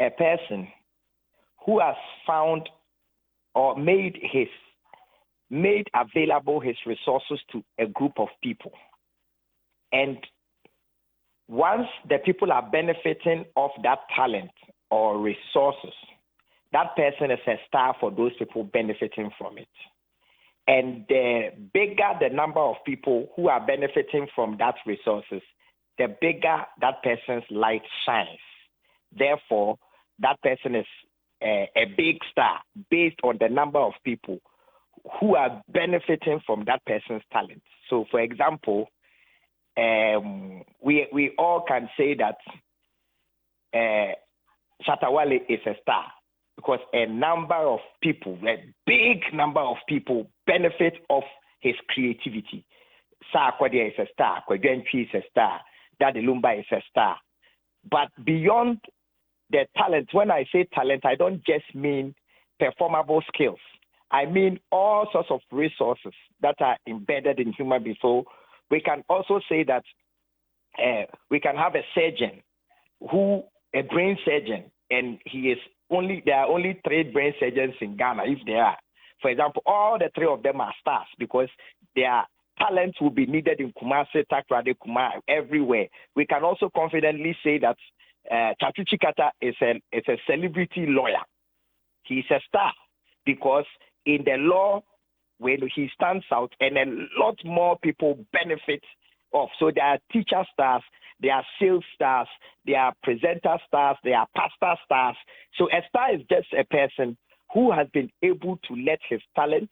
a person who has found or made available his resources to a group of people. And once the people are benefiting of that talent or resources, that person is a star for those people benefiting from it. And the bigger the number of people who are benefiting from that resources, the bigger that person's light shines. Therefore, that person is a big star based on the number of people who are benefiting from that person's talent. So, for example, we all can say that Shatawale is a star because a big number of people benefit of his creativity. Sa Akwadia is a star, Kwadwantwi is a star, Daddy Lumba is a star. But beyond the talent, when I say talent, I don't just mean performable skills. I mean all sorts of resources that are embedded in human beings. So we can also say that we can have a surgeon a brain surgeon, and there are only 3 brain surgeons in Ghana, if there are. For example, all the 3 of them are stars because their talents will be needed in Kumasi, Takrade, Kumasi, everywhere. We can also confidently say that Chatu Chikata is a celebrity lawyer. He's a star because in the law, when he stands out, and a lot more people benefit of. So there are teacher stars, there are sales stars, there are presenter stars, there are pastor stars. So a star is just a person who has been able to let his talent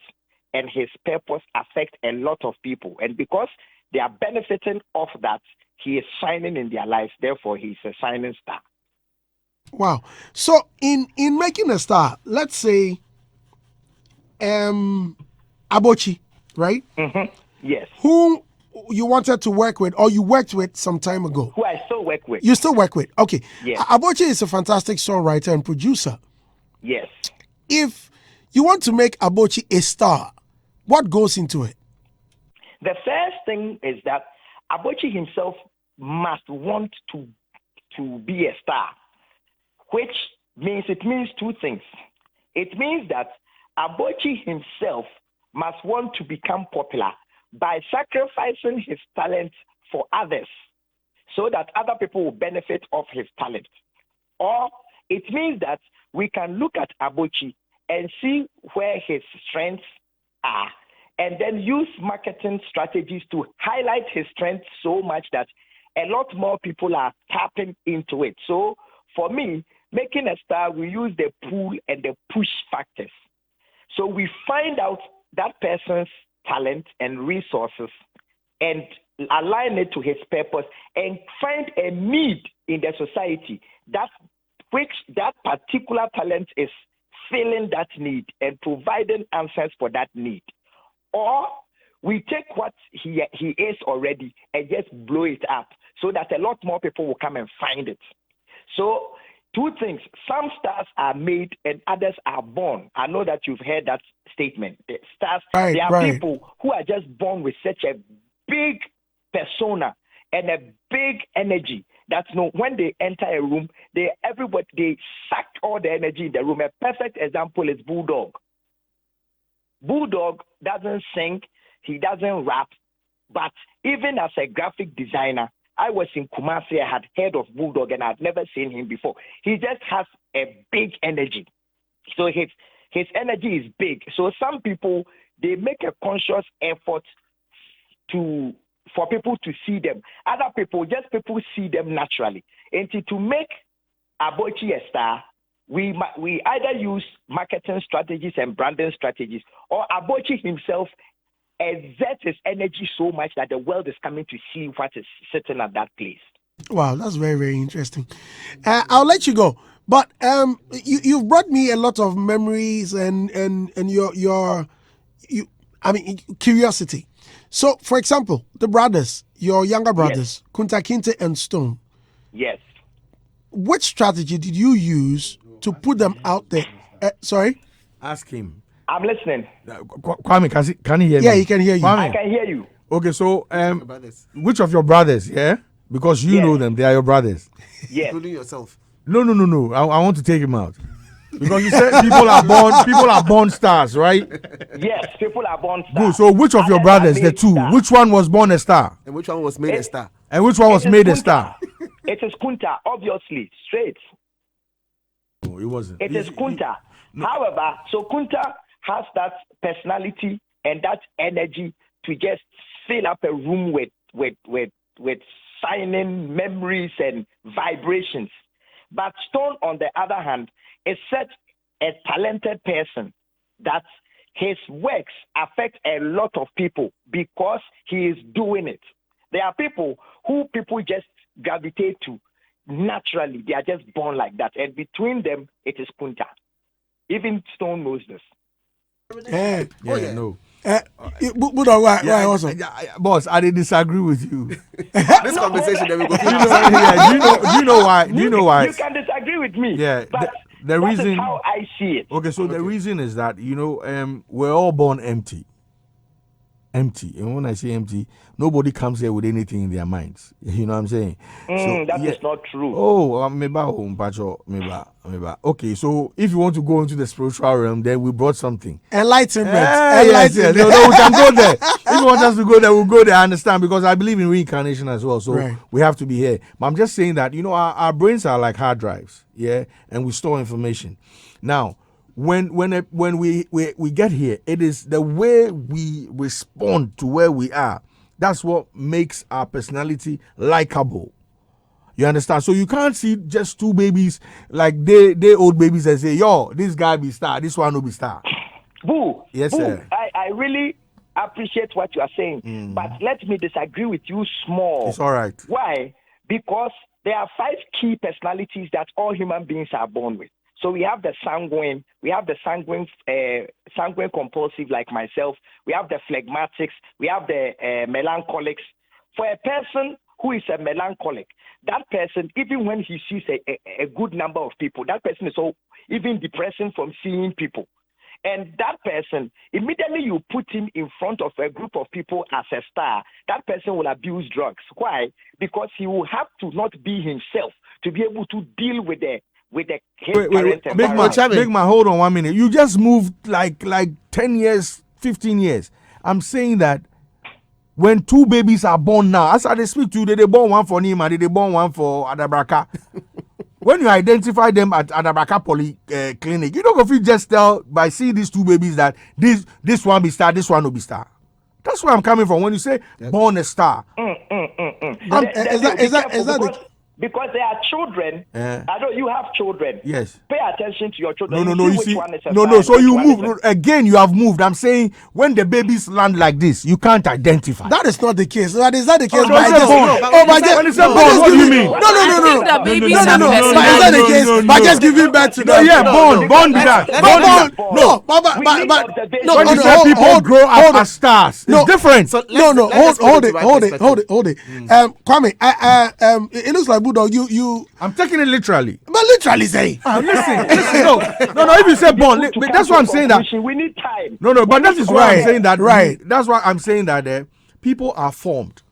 and his purpose affect a lot of people. And because they are benefiting of that, he is shining in their lives. Therefore, he's a shining star. Wow. So in making a star, let's say Abochi, right? Mm-hmm. Yes. Who you wanted to work with or you worked with some time ago? Who I still work with. You still work with? Okay. Yes. Abochi is a fantastic songwriter and producer. Yes. If you want to make Abochi a star, what goes into it? The first thing is that Abochi himself must want to be a star, which means 2 things. It means that Abochi himself must want to become popular by sacrificing his talent for others so that other people will benefit of his talent. Or it means that we can look at Abochi and see where his strengths are and then use marketing strategies to highlight his strengths so much that a lot more people are tapping into it. So for me, making a star, we use the pull and the push factors. So we find out that person's talent and resources and align it to his purpose and find a need in the society that particular talent is filling that need and providing answers for that need. Or we take what he is already and just blow it up so that a lot more people will come and find it. So 2 things. Some stars are made and others are born. I know that you've heard that statement. The stars, right, there are right. people who are just born with such a big persona and a big energy that when they enter a room, they suck all the energy in the room. A perfect example is Bulldog. Bulldog doesn't sing, he doesn't rap, but even as a graphic designer, I was in Kumasi, I had heard of Bulldog and I'd never seen him before. He just has a big energy. So his energy is big. So some people, they make a conscious effort for people to see them. Other people see them naturally. And to make Abochi a star, we either use marketing strategies and branding strategies, or Abochi himself exerts his energy so much that the world is coming to see what is sitting at that place. Wow, that's very, very interesting. I'll let you go, but you've brought me a lot of memories and your curiosity. So, for example, the brothers, your younger brothers, yes. Kunta Kinte and Stone. Yes. Which strategy did you use to put them out there? Sorry? Ask him. I'm listening. Kwame, can he hear me? Yeah, he can hear you. Kwame. I can hear you. Okay, so which of your brothers, yeah? Because you know them, they are your brothers. Yes. Including yourself. No. I want to take him out. Because you said people are born stars, right? Yes, people are born stars. Good. So which of your brothers, the two, which one was born a star? And which one was made a star? And which one was made a star? It is Kunta, obviously, straight. No, it wasn't. It is Kunta. No. However, so Kunta has that personality and that energy to just fill up a room with signing memories and vibrations. But Stone, on the other hand, is such a talented person that his works affect a lot of people because he is doing it. There are people who people just gravitate to naturally. They are just born like that. And between them, it is Kunta. Even Stone knows this. No. Why also? Boss, I didn't disagree with you. This conversation that we go do you know why? You can disagree with me. Yeah. But the reason is how I see it. Okay, so the reason is that we're all born empty. Empty. And when I say empty, nobody comes here with anything in their minds. You know what I'm saying? That is not true. Oh, maybe. Okay, so if you want to go into the spiritual realm, then we brought something. Enlightenment. Yes. No, we can go there. If you want us to go there, we'll go there. I understand, because I believe in reincarnation as well. So we have to be here. But I'm just saying that, our brains are like hard drives, yeah, and we store information. Now, when we get here, it is the way we respond to where we are. That's what makes our personality likable. You understand? So you can't see just two babies, like they old babies, and say, yo, this guy be star, this one will be star. Boo. Yes, Boo. sir. I really appreciate what you are saying, but let me disagree with you small. It's all right. Why? Because there are 5 key personalities that all human beings are born with. So we have the sanguine, sanguine compulsive like myself, we have the phlegmatics, we have the melancholics. For a person who is a melancholic, that person, even when he sees a good number of people, that person is so even depressing from seeing people. And that person, immediately you put him in front of a group of people as a star, that person will abuse drugs. Why? Because he will have to not be himself to be able to deal with the wait, Big man, hold on 1 minute. You just moved like 10 years, 15 years. I'm saying that when 2 babies are born now, as I speak to you, they born one for Nima, they born one for Adabraka. When you identify them at Adabraka Clinic, you don't go feel just tell by seeing these 2 babies that this one be star, this one will be star. That's where I'm coming from. When you say born a star, Is that because they are children. I know you have children. Yes. Pay attention to your children. No. You see, no. So you move again. You have moved. I'm saying when the babies land like this, you can't identify. That is not the case. That is not the case. When it's a born, what do you mean? No. The babies Is that the case? By just giving birth to No, them. yeah, born be that. No, but When you say people grow up as stars, it's different. Hold it. Kwame, it looks like Bulldog. You. I'm taking it literally. But literally say. Listen. No. If you say born, that's why I'm saying that. We need time. No. But that is why I'm saying that. Right. That's why I'm saying that people are formed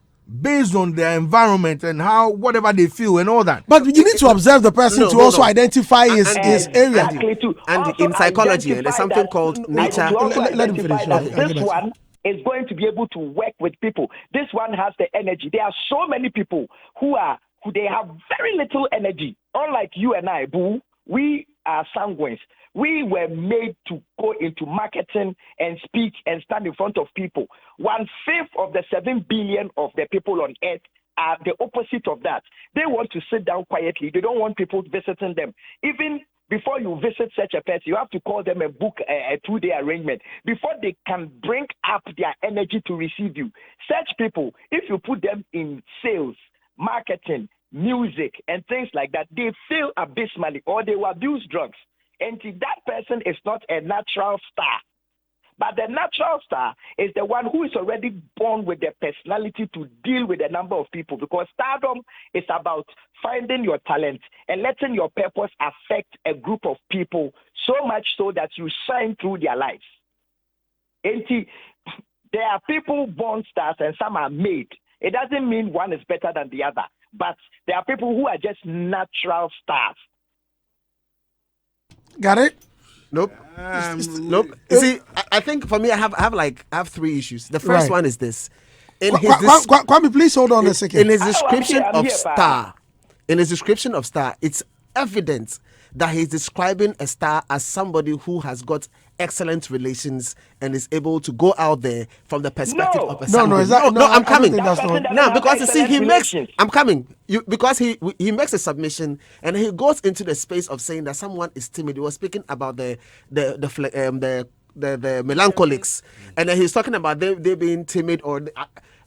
based on their environment and how whatever they feel and all that. But you need to observe the person to also identify his area. And in psychology, there's something called nature. Let him finish. This one is going to be able to work with people. This one has the energy. There are so many people who they have very little energy. Unlike you and I, Boo, we are sanguines. We were made to go into marketing and speak and stand in front of people. 1/5 of the 7 billion of the people on earth are the opposite of that. They want to sit down quietly. They don't want people visiting them. Even before you visit such a person, you have to call them and book a 2-day arrangement before they can bring up their energy to receive you. Such people, if you put them in sales, marketing, music, and things like that, they fail abysmally or they will abuse drugs. And that person is not a natural star. But the natural star is the one who is already born with the personality to deal with a number of people, because stardom is about finding your talent and letting your purpose affect a group of people so much so that you shine through their lives. And there are people born stars and some are made. It doesn't mean one is better than the other, but there are people who are just natural stars. Got it? Nope. Nope. You see, I think for me, I have 3 issues. The first one is this. Kwame, please hold on a second. In his description of star, it's evident that he's describing a star as somebody who has got excellent relations and is able to go out there from the perspective of a somebody. I'm coming. Now, because you see, because he makes a submission and he goes into the space of saying that someone is timid. He was speaking about the melancholics, and then he's talking about they being timid or.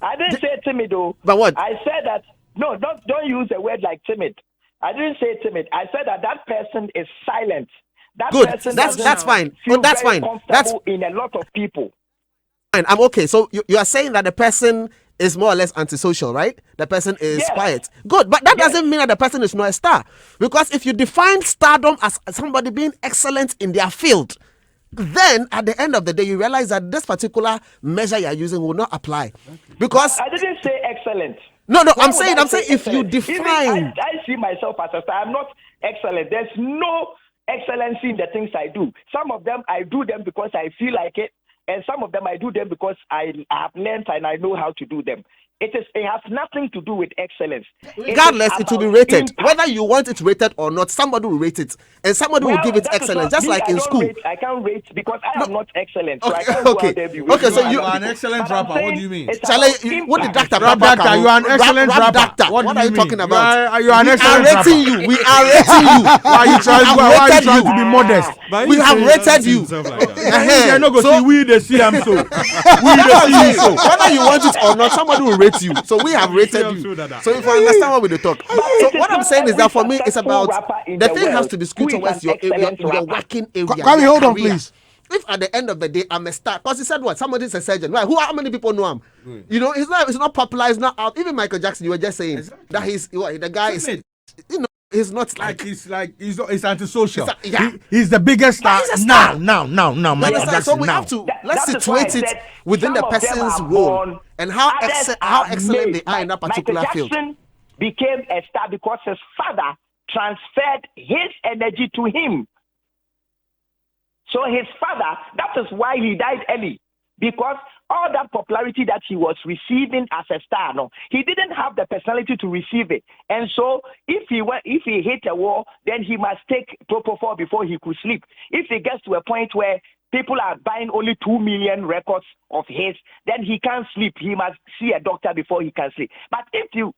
I didn't say timid though. But what? I said that don't use a word like timid. I didn't say timid. I said that person is silent. Good. That's fine. That's fine. That's in a lot of people. Fine. I'm okay. So you are saying that the person is more or less antisocial, right? The person is quiet. Good. But that doesn't mean that the person is not a star. Because if you define stardom as somebody being excellent in their field, then at the end of the day, you realize that this particular measure you are using will not apply. Because I didn't say excellent. No, I'm saying if you define. I see myself as a star. I'm not excellent. There's no excellency in the things I do. Some of them I do them because I feel like it, and some of them I do them because I have learned and I know how to do them. It has nothing to do with excellence. Regardless, it will be rated. Whether you want it rated or not, somebody will rate it. And somebody will give it excellence, just like in school. I can't rate because I am not excellent. So I can't okay, so you are an excellent rapper. What do you mean? What did Dr. Rap Doctor, you are an excellent rapper. What are you talking about? You are an excellent rapper. We are rating you. Why are you trying to be modest? We have rated you. You're not going to see we the see am so. Whether you want it or not, somebody will rate you. So we have rated you. So if you understand what we talk. So what I'm saying is that for me, it's about the thing has to be skewed towards your working area. Kwame, hold on, please. If at the end of the day I'm a star, because he said what? Somebody's a surgeon. Right? How many people know him? You know, it's not popular, it's not out. Even Michael Jackson, you were just saying that the guy is, you know, he's not he's antisocial. He's the biggest star now. Michael Jackson. So we have to let's situate it within the person's role and how excellent they are in that particular field. Michael Jackson became a star because his father transferred his energy to him. So his father, that is why he died early, because all that popularity that he was receiving as a star, he didn't have the personality to receive it. And so if he hit a wall, then he must take propofol before he could sleep. If he gets to a point where people are buying only 2 million records of his, then he can't sleep. He must see a doctor before he can sleep. But if the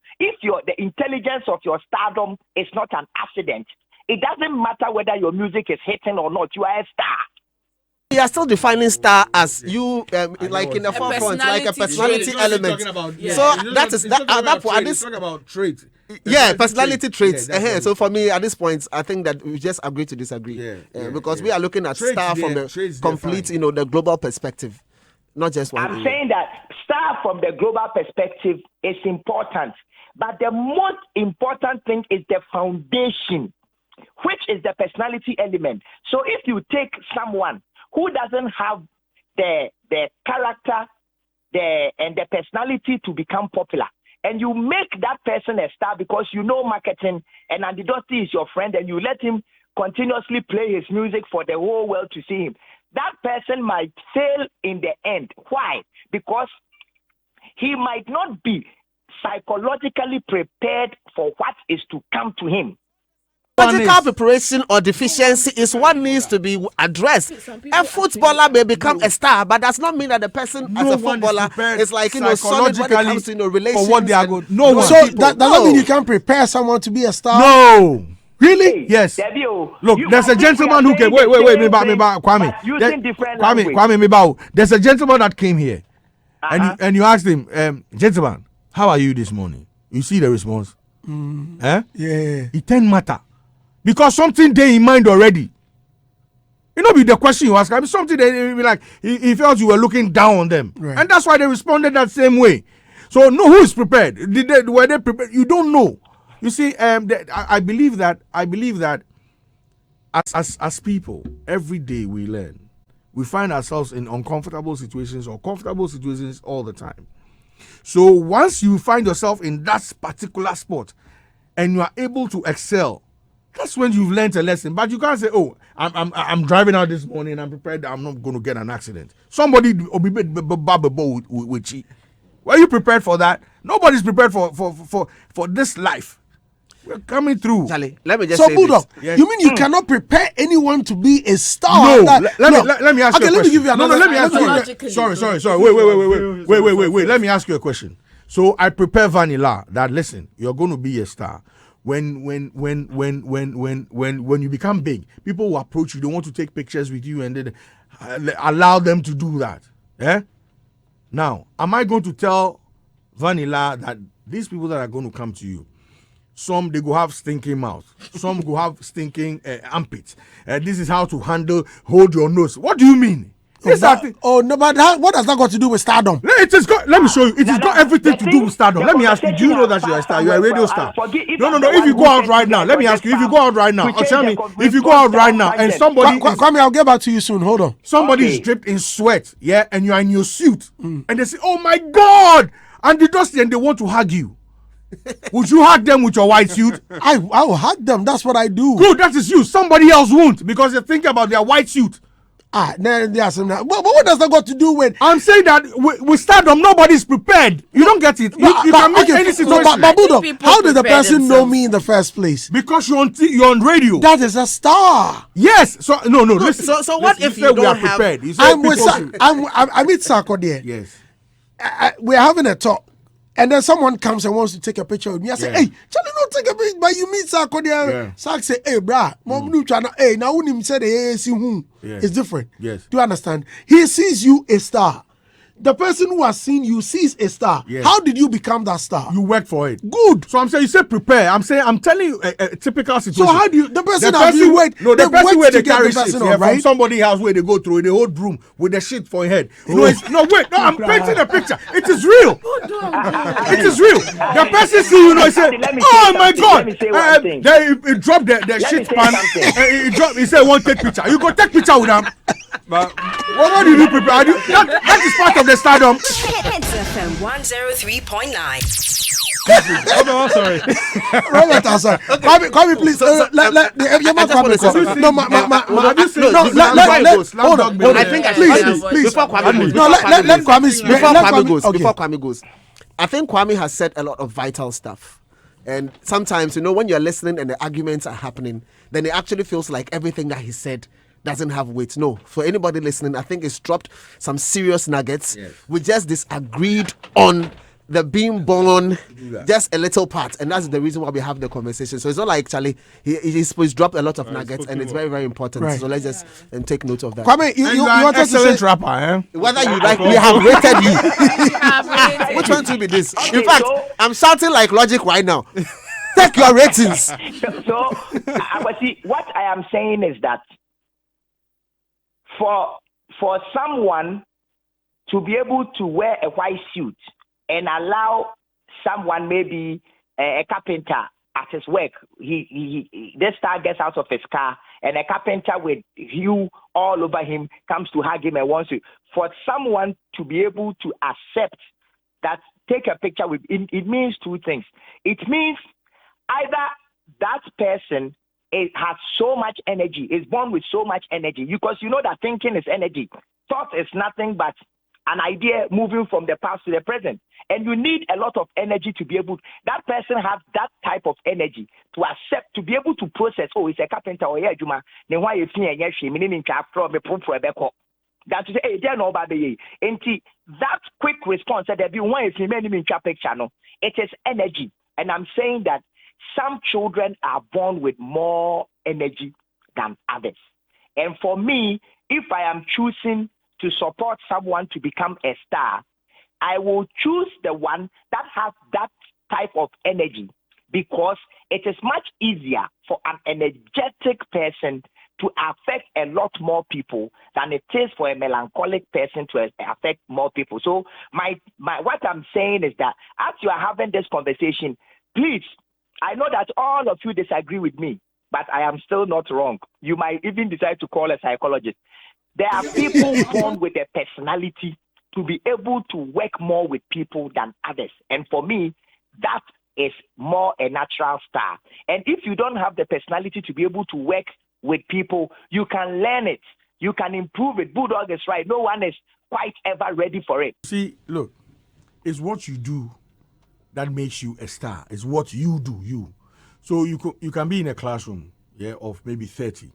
intelligence of your stardom is not an accident, it doesn't matter whether your music is hitting or not. You are a star. You are still defining star as you, like in the forefront, like a personality element. So that is that. At this, talking about traits. Personality traits. So for me, at this point, I think that we just agree to disagree. Because we are looking at star from the complete, the global perspective, not just one. I'm saying that star from the global perspective is important, but the most important thing is the foundation, which is the personality element. So if you take someone who doesn't have the character and the personality to become popular, and you make that person a star because you know marketing and Andidosti is your friend, and you let him continuously play his music for the whole world to see him, that person might fail in the end. Why? Because he might not be psychologically prepared for what is to come to him. Psychological preparation or deficiency is what needs to be addressed. A footballer may become a star, but does not mean that the person as a footballer is like solid when it comes to relations. For what they are good. No, so that doesn't mean you can prepare someone to be a star. No. Really? Yes. Look, there's a gentleman who came. Wait, Kwame. Using different language. Kwame, there's a gentleman that came here, and you asked him, gentleman, how are you this morning? You see the response? Yeah. It didn't matter. Because something they in mind already. You know, be the question you ask. I mean, something they be like, he felt you were looking down on them. Right. And that's why they responded that same way. So, no, who is prepared? Were they prepared? You don't know. You see, I believe that as people, every day we learn. We find ourselves in uncomfortable situations or comfortable situations all the time. So, once you find yourself in that particular spot and you are able to excel, That's when you've learned a lesson. But you can't say, "Oh, I'm driving out this morning. I'm prepared. I'm not going to get an accident." Somebody will be with cheat. Were you prepared for that? Nobody's prepared for this life. We're coming through. Charlie, let me just so say Bulldog, this. Yes. You mean you cannot prepare anyone to be a star? No, let me ask you a question. Let me give you another. Let me ask you. Sorry. Wait. Let me ask you a question. So I prepare Vanilla that listen, you're going to be a star. When you become big, people will approach you. They want to take pictures with you, and then allow them to do that. Yeah. Now, am I going to tell Vanilla that these people that are going to come to you, some they go have stinking mouth, some go have stinking armpits. This is how to hold your nose. What do you mean? No, but what has that got to do with stardom? It has got. Let me show you. It has got everything to do with stardom. Let me ask you. Do you know that you're a star? You're a radio star. No. If you go out right now, let me ask you. If you go out right now, tell me. If you go out right now and somebody, Kwame, I'll get back to you soon. Hold on. Somebody is dripped in sweat, yeah, and you are in your suit, and they say, "Oh my God!" and they want to hug you. Would you hug them with your white suit? I will hug them. That's what I do. Good, that is you. Somebody else won't because they think about their white suit. But what does that got to do with? I'm saying that with stardom, nobody's prepared. You don't get it. You can make any situation. But Bulldog, how did the person know me in the first place? Because you're on radio. That is a star. Yes. So no. Listen. So what if you don't have? I'm with Sarko there. Yes. We're having a talk. And then someone comes and wants to take a picture with me. I say, hey, Charlie, don't take a picture. But you meet Sarko there. Sark say, hey, brah, mom, hey, now when him say the see who it's different. Yes. Do you understand? He sees you a star. The person who has seen you sees a star. Yes. How did you become that star? You work for it. Good. So I'm saying you say prepare. I'm telling you a typical situation. So how do you the person where they carry shit right? from somebody's house where they go through the whole broom with the shit for your head. I'm painting a picture. It is real. It is real. The person see you know say, oh my God. They drop the shit pan. He said won't take picture. You go take picture with them. But what do you prepare? That is part of the stardom. Hitz FM 103.9. Oh, sorry. Robert, I'm sorry. Kwame, please. Let Kwame goes. I think Kwame has said a lot of vital stuff. And sometimes, when you're listening and the arguments are happening, then it actually feels like everything that he said doesn't have weight. No, for anybody listening, I think it's dropped some serious nuggets. Yes. We just disagreed on the being born, just a little part, and that's the reason why we have the conversation. So it's not like Charlie, he's dropped a lot of nuggets, and it's very, very important. Right. So let's just take note of that. Kwame, you want us to say rapper, eh? Whether you like, we have rated you. Which one to be this? Okay, in fact, I'm shouting like Logic right now. Take your ratings. So what I am saying is that for someone to be able to wear a white suit and allow someone, maybe a carpenter at his work, this star gets out of his car and a carpenter with hue all over him comes to hug him and wants to. For someone to be able to accept that, take a picture with, it means two things. It means either that person has so much energy, is born with so much energy, because you know that thinking is energy. Thought is nothing but an idea moving from the past to the present. And you need a lot of energy to be able, that person has that type of energy to accept, to be able to process, oh, it's a carpenter or Juma, then why you think that is hey, they're no baby. And that quick response that there be one if you made me picture, no, it is energy. And I'm saying that some children are born with more energy than others. And for me, if I am choosing to support someone to become a star, I will choose the one that has that type of energy, because it is much easier for an energetic person to affect a lot more people than it is for a melancholic person to affect more people. So my what I'm saying is that as you are having this conversation, please, I know that all of you disagree with me, but I am still not wrong. You might even decide to call a psychologist. There are people born with a personality to be able to work more with people than others. And for me, that is more a natural star. And if you don't have the personality to be able to work with people, you can learn it. You can improve it. Bulldog is right. No one is quite ever ready for it. See, look, it's what you do that makes you a star. It's what you do, you. So you can be in a classroom, of maybe 30,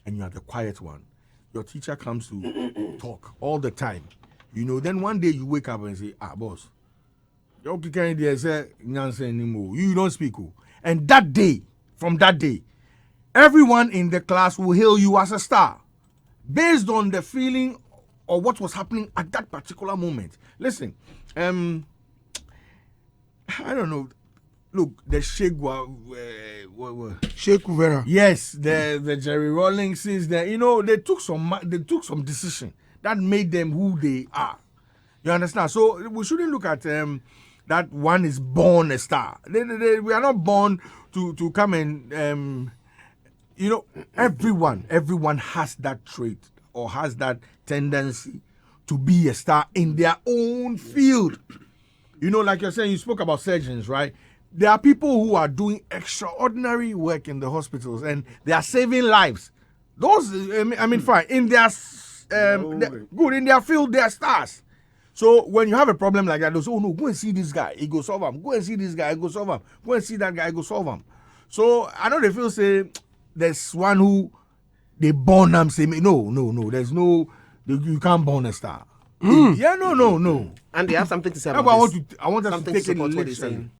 and you are the quiet one. Your teacher comes to talk all the time. Then one day you wake up and say, boss, you don't speak. And that day, from that day, everyone in the class will hail you as a star based on the feeling or what was happening at that particular moment. Listen, I don't know. Look, the Sheikh Kuvera. Yes, the Jerry Rawlingses. They took some decision that made them who they are. You understand? So we shouldn't look at that one is born a star. We are not born to come and everyone has that trait or has that tendency to be a star in their own field. Like you're saying, you spoke about surgeons, right? There are people who are doing extraordinary work in the hospitals and they are saving lives. Those, fine. In their good in their field, they are stars. So when you have a problem like that, they say, oh no, go and see this guy, he go solve him. Go and see this guy, he go solve him. Go and see that guy, he go solve him. So I know they feel say there's one who they born them say no. There's no you can't born a star. Yeah, no. And they have something to say about I this. want us Something to take to support it what he's literally. saying.